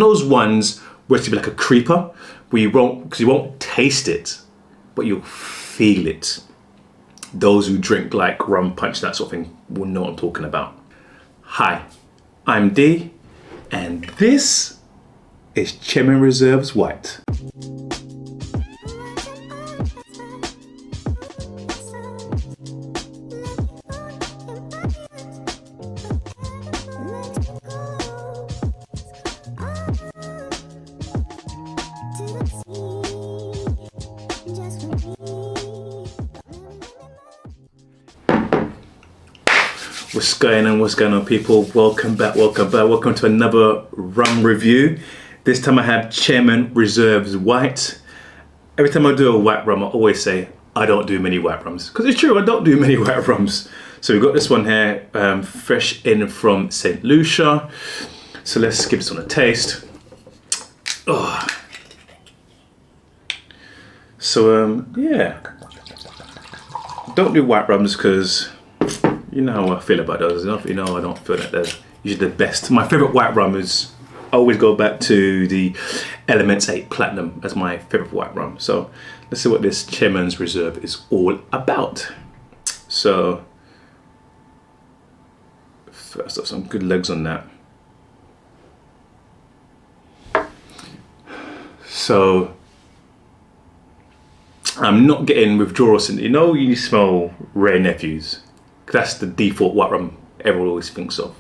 those ones where it's to be like a creeper, where you won't taste it, but you'll feel it. Those who drink like rum punch, that sort of thing, will know what I'm talking about. Hi, I'm D, and this is Chairman Reserve's White. What's going on, people? Welcome back. Welcome to another rum review. This time I have Chairman Reserve's White. Every time I do a white rum, I always say I don't do many white rums, because it's true, I don't do many white rums. So we've got this one here, fresh in from St Lucia. So let's give this one a taste. Oh. So yeah, don't do white rums because you know how I feel about those. You know I don't feel that they're usually the best. My favourite white rum is, I always go back to the Elements 8 Platinum as my favourite white rum. So let's see what this Chairman's Reserve is all about. So first off, some good legs on that. So I'm not getting withdrawal syndrome. You know, you smell Wray Nephews. That's the default white rum everyone always thinks of.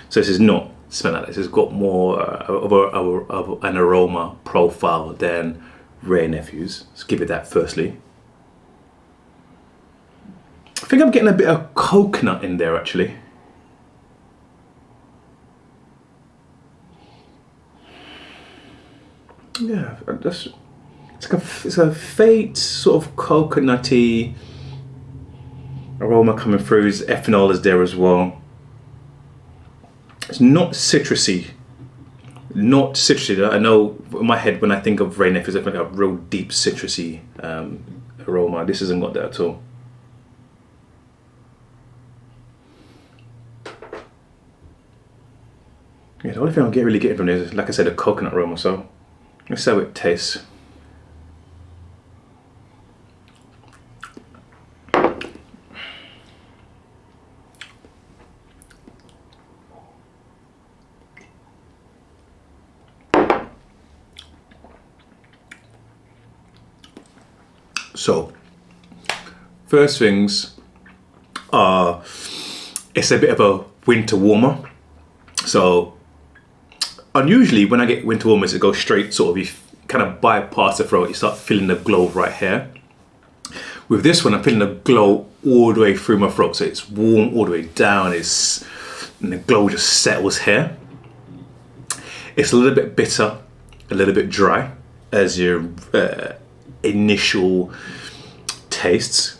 So this is not smell like this. It's got more of an aroma profile than Wray Nephews. Let's give it that firstly. I think I'm getting a bit of coconut in there actually. Yeah, it's a faint sort of coconutty aroma coming through. His ethanol is there as well. It's not citrusy. I know in my head when I think of Wray Nephews, I think of a real deep citrusy aroma. This hasn't got that at all. Yeah, the only thing I'm really getting from this is, like I said, a coconut aroma. So let's see how it tastes. So, first things are, it's a bit of a winter warmer. So, unusually when I get winter warmers, it goes straight, sort of, you kind of bypass the throat, you start feeling the glow right here. With this one, I'm feeling the glow all the way through my throat. So it's warm all the way down, and the glow just settles here. It's a little bit bitter, a little bit dry as your initial tastes.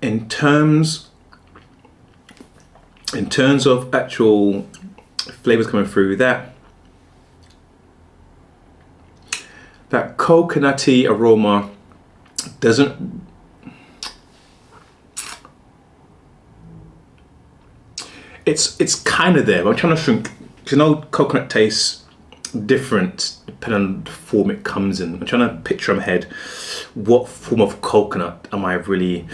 In terms of actual flavors coming through, that coconutty aroma doesn't, it's kind of there, but I'm trying to think, because you know coconut tastes different depending on the form it comes in. I'm trying to picture in my head what form of coconut am I really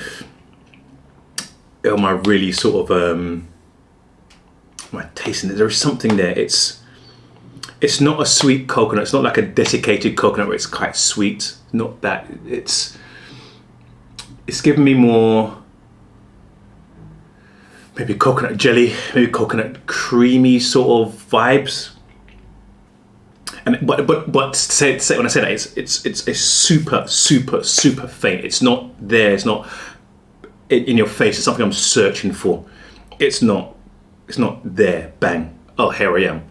sort of am I tasting it? There is something there. It's not a sweet coconut. It's not like a desiccated coconut where it's quite sweet. Not that. It's giving me more maybe coconut jelly, maybe coconut creamy sort of vibes. And but when I say that, it's super faint. It's not there. It's not in your face. It's something I'm searching for. It's not there. Bang. Oh, here I am.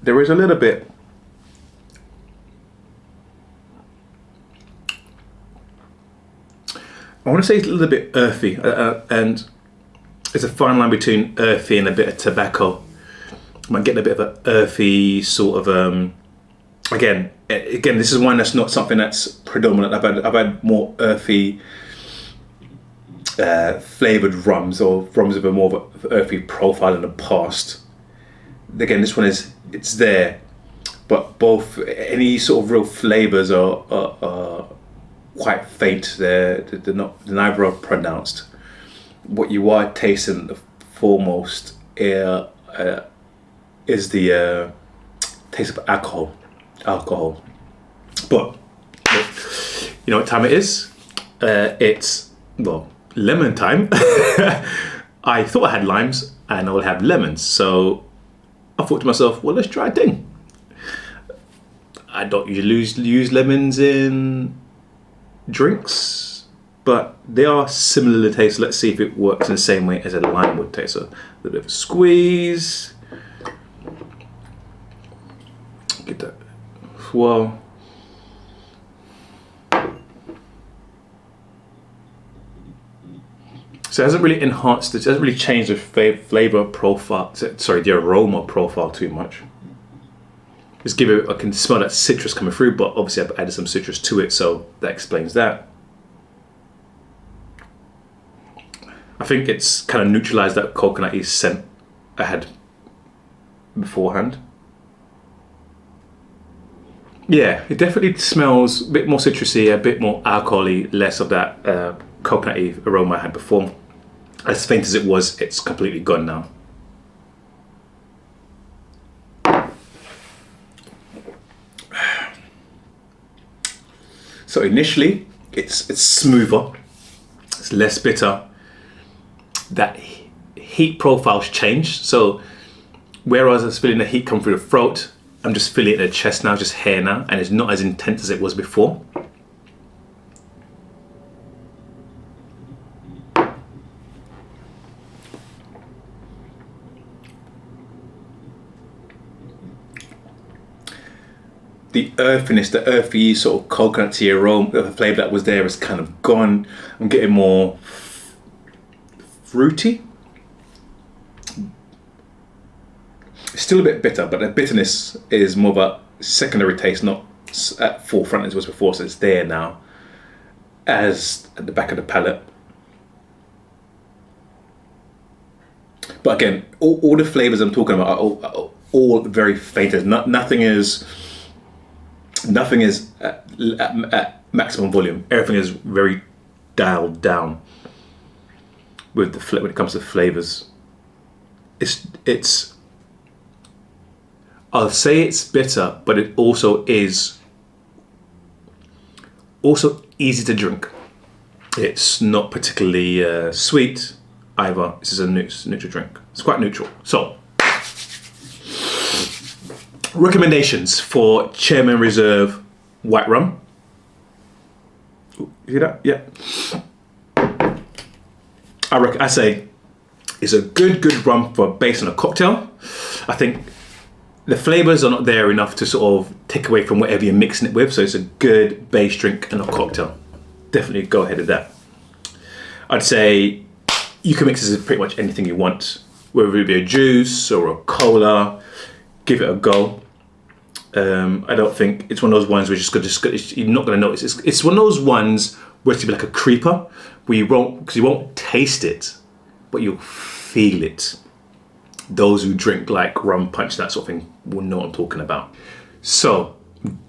There is a little bit I want to say it's a little bit earthy, and It's a fine line between earthy and a bit of tobacco. I'm getting a bit of an earthy sort of. Again, this is one that's not something that's predominant. I've had more earthy flavored rums, or rums with a more of an earthy profile in the past. Again, this one it's there, but both any sort of real flavors are quite faint. They're neither are pronounced. What you are tasting the foremost is the taste of alcohol. But you know what time it is? It's lemon time. I thought I had limes and I will have lemons, so I thought to myself, well, let's try a thing. I don't usually use lemons in drinks, but they are similar to taste. Let's see if it works in the same way as a lime would taste. So a little bit of a squeeze. Get that swirl. So it hasn't really enhanced it, hasn't really changed the flavor profile, the aroma profile too much. Just give it, I can smell that citrus coming through, but obviously I've added some citrus to it, so that explains that. I think it's kind of neutralized that coconutty scent I had beforehand. Yeah, it definitely smells a bit more citrusy, a bit more alcohol-y, less of that coconutty aroma I had before. As faint as it was, it's completely gone now. So initially, it's smoother, it's less bitter. That heat profile's changed. So whereas I was feeling the heat come through the throat, I'm just feeling it in the chest now, just here now, and it's not as intense as it was before. The earthiness, the earthy sort of coconutty aroma, the flavour that was there is kind of gone. I'm getting more fruity. It's still a bit bitter, but the bitterness is more of a secondary taste, not at forefront as it was before, so it's there now, as at the back of the palate. But again, all the flavours I'm talking about are all very faint. Nothing is at maximum volume. Everything is very dialed down with when it comes to flavors. It's I'll say it's bitter, but it also is easy to drink. It's not particularly sweet either. This is a neutral drink. It's quite neutral. So, recommendations for Chairman Reserve White Rum. Ooh, you hear that? Yeah. I say it's a good rum for based on a cocktail. I think the flavors are not there enough to sort of take away from whatever you're mixing it with. So it's a good base drink and a cocktail. Definitely go ahead with that. I'd say you can mix this with pretty much anything you want, whether it be a juice or a cola. Give it a go. I don't think it's one of those ones where you're not going to notice. It's one of those ones where it's going to be like a creeper, where you won't taste it, but you'll feel it. Those who drink like rum punch, that sort of thing, will know what I'm talking about. So,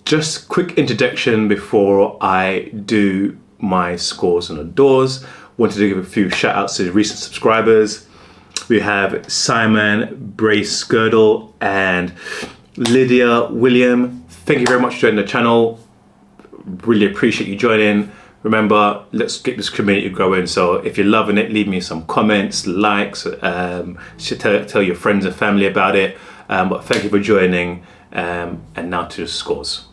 just quick introduction before I do my scores and adores. Wanted to give a few shout outs to recent subscribers. We have Simon, Brace Girdle, and Lydia William. Thank you very much for joining the channel. Really appreciate you joining. Remember, let's get this community growing. So if you're loving it, leave me some comments, likes, tell your friends and family about it. But thank you for joining. And now to the scores.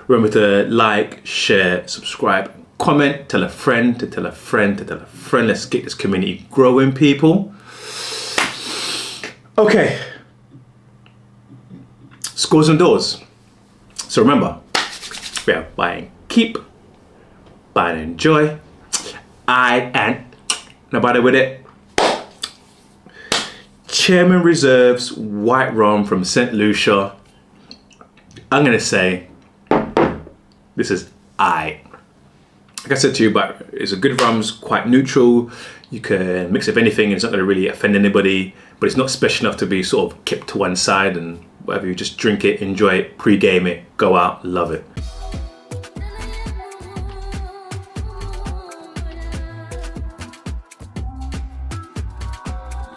Remember to like, share, subscribe, comment, tell a friend, to tell a friend, to tell a friend. Let's get this community growing, people. Okay. Scores and doors. So remember, we have buy and keep, buy and enjoy, and nobody with it. Chairman Reserve's White Rum from St Lucia. I'm gonna say this is aight. Like I said to you, but it's a good rum, it's quite neutral. You can mix it with anything and it's not gonna really offend anybody, but it's not special enough to be sort of kept to one side and whatever. You just drink it, enjoy it, pre-game it, go out, love it.